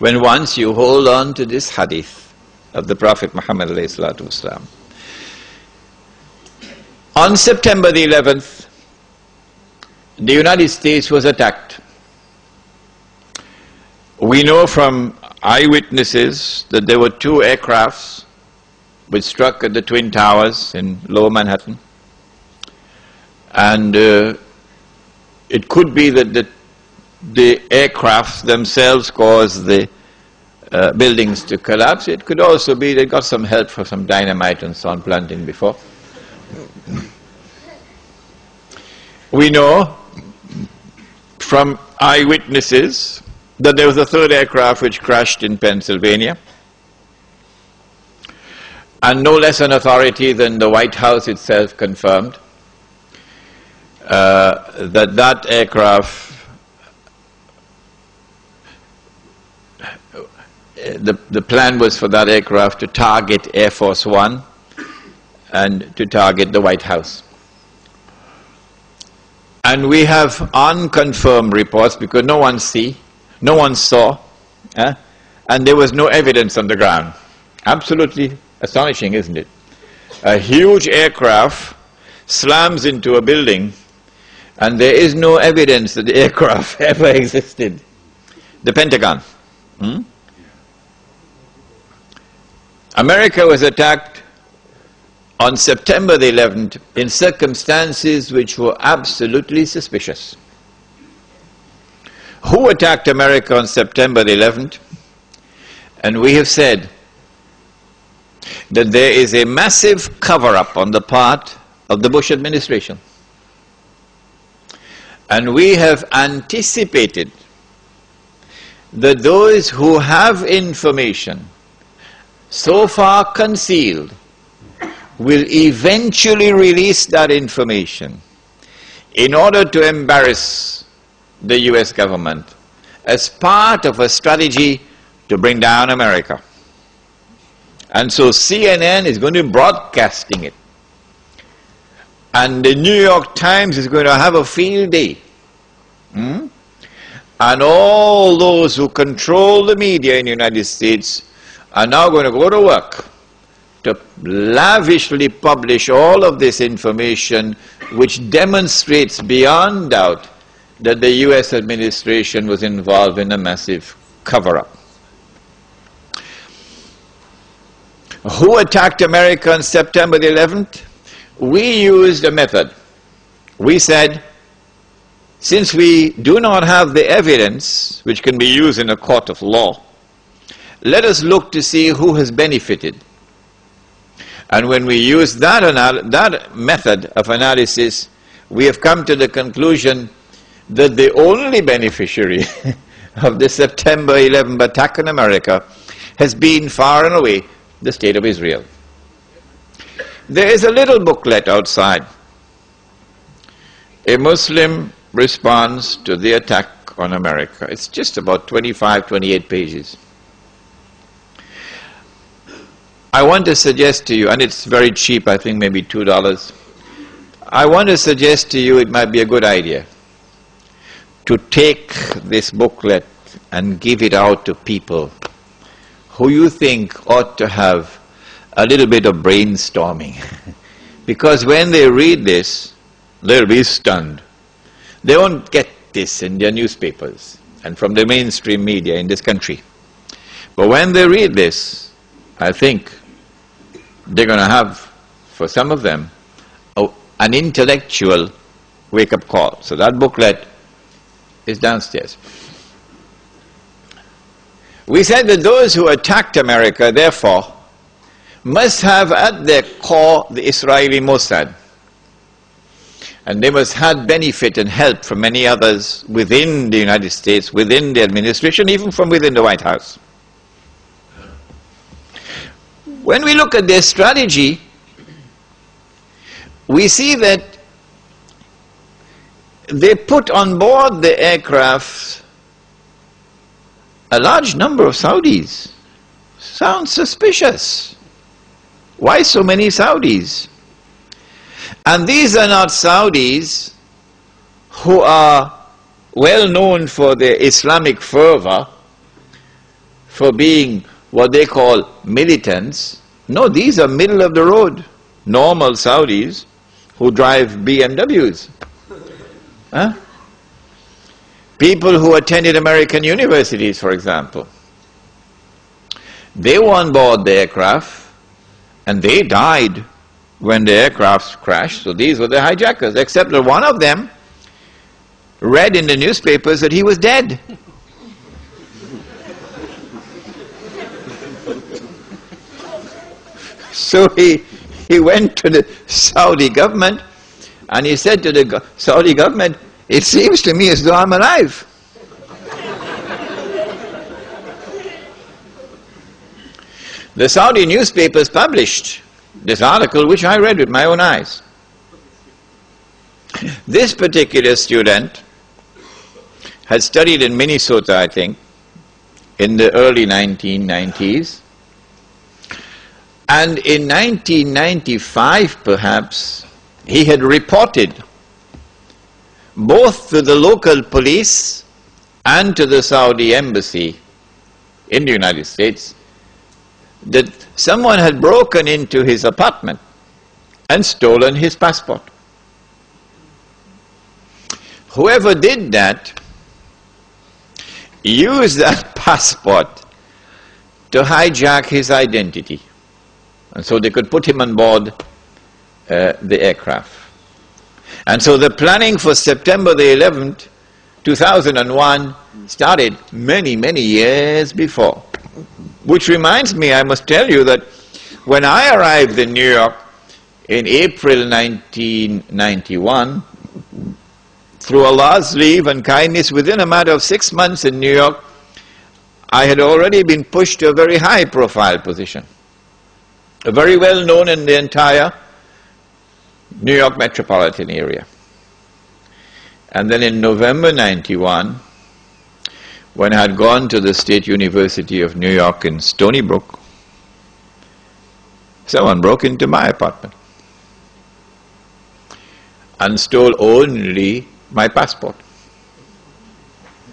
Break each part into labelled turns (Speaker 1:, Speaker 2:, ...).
Speaker 1: when once you hold on to this hadith of the Prophet Muhammad ﷺ. On September the 11th, the United States was attacked. We know from eyewitnesses that there were 2 aircrafts which struck at the Twin Towers in Lower Manhattan. And it could be that the aircrafts themselves caused the buildings to collapse. It could also be they got some help for some dynamite and so on planting before. We know from eyewitnesses that there was a 3rd aircraft which crashed in Pennsylvania. And no less an authority than the White House itself confirmed that aircraft, the plan was for that aircraft to target Air Force One and to target the White House. And we have unconfirmed reports because no one saw, and there was no evidence on the ground. Absolutely astonishing, isn't it? A huge aircraft slams into a building and there is no evidence that the aircraft ever existed. The Pentagon. America was attacked on September the 11th in circumstances which were absolutely suspicious. Who attacked America on September the 11th? And we have said that there is a massive cover-up on the part of the Bush administration. And we have anticipated that those who have information so far concealed will eventually release that information in order to embarrass the US government as part of a strategy to bring down America. And so CNN is going to be broadcasting it. And the New York Times is going to have a field day. And all those who control the media in the United States are now going to go to work to lavishly publish all of this information which demonstrates beyond doubt that the US administration was involved in a massive cover-up. Who attacked America on September the 11th? We used a method. We said, since we do not have the evidence which can be used in a court of law, let us look to see who has benefited. And when we use that method of analysis, we have come to the conclusion that the only beneficiary of the September 11th attack on America has been far and away the State of Israel. There is a little booklet outside, a Muslim response to the attack on America. It's just about 25, 28 pages. I want to suggest to you, and it's very cheap, I think maybe $2. I want to suggest to you it might be a good idea to take this booklet and give it out to people who you think ought to have a little bit of brainstorming. Because when they read this, they'll be stunned. They won't get this in their newspapers and from the mainstream media in this country. But when they read this, I think they're going to have, for some of them, an intellectual wake-up call. So that booklet is downstairs. We said that those who attacked America, therefore, must have at their core the Israeli Mossad. And they must have benefit and help from many others within the United States, within the administration, even from within the White House. When we look at their strategy, we see that they put on board the aircraft a large number of Saudis. Sounds suspicious. Why so many Saudis? And these are not Saudis who are well known for their Islamic fervor for being what they call militants. No, these are middle of the road, normal Saudis who drive BMWs. Huh? People who attended American universities, for example. They were on board the aircraft and they died when the aircraft crashed. So these were the hijackers, except that one of them read in the newspapers that he was dead. So he went to the Saudi government and he said to the Saudi government, "It seems to me as though I'm alive." The Saudi newspapers published this article, which I read with my own eyes. This particular student had studied in Minnesota, I think, in the early 1990s. And in 1995, perhaps, he had reported both to the local police and to the Saudi embassy in the United States that someone had broken into his apartment and stolen his passport. Whoever did that used that passport to hijack his identity, and so they could put him on board the aircraft. And so the planning for September the 11th, 2001 started many, many years before. Which reminds me, I must tell you that when I arrived in New York in April 1991, through Allah's leave and kindness, within a matter of 6 months in New York, I had already been pushed to a very high profile position. Very well known in the entire New York metropolitan area. And then in November 91, when I had gone to the State University of New York in Stony Brook, someone broke into my apartment and stole only my passport.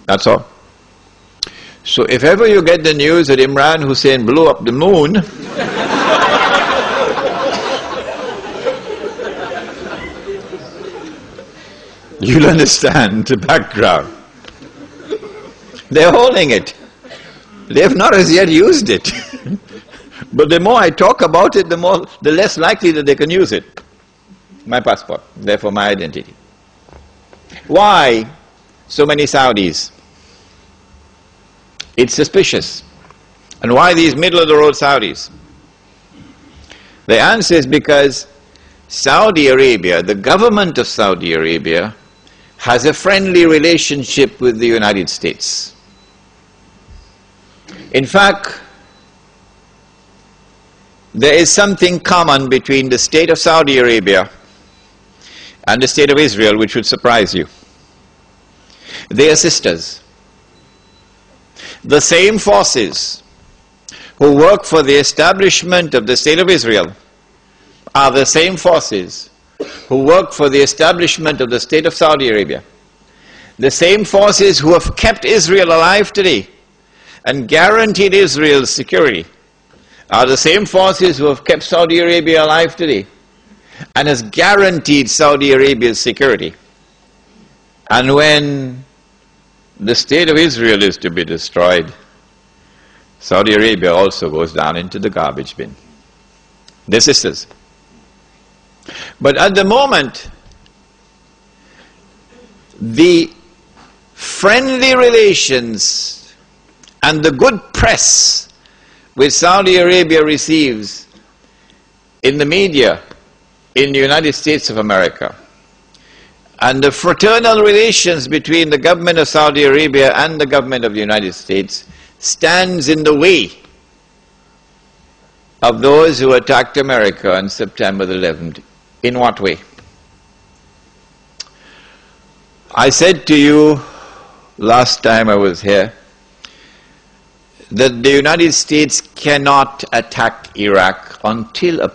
Speaker 1: That's all. So if ever you get the news that Imran Hosein blew up the moon, you'll understand the background. They're holding it. They have not as yet used it. But the more I talk about it, the less likely that they can use it. My passport, therefore my identity. Why so many Saudis? It's suspicious. And why these middle-of-the-road Saudis? The answer is because Saudi Arabia, the government of Saudi Arabia, has a friendly relationship with the United States. In fact, there is something common between the state of Saudi Arabia and the state of Israel which would surprise you. They are sisters. The same forces who work for the establishment of the state of Israel are the same forces who work for the establishment of the state of Saudi Arabia. The same forces who have kept Israel alive today and guaranteed Israel's security are the same forces who have kept Saudi Arabia alive today and has guaranteed Saudi Arabia's security. And when the state of Israel is to be destroyed, Saudi Arabia also goes down into the garbage bin. They're sisters. But at the moment, the friendly relations and the good press which Saudi Arabia receives in the media in the United States of America, and the fraternal relations between the government of Saudi Arabia and the government of the United States stands in the way of those who attacked America on September the 11th. In what way? I said to you last time I was here that the United States cannot attack Iraq until a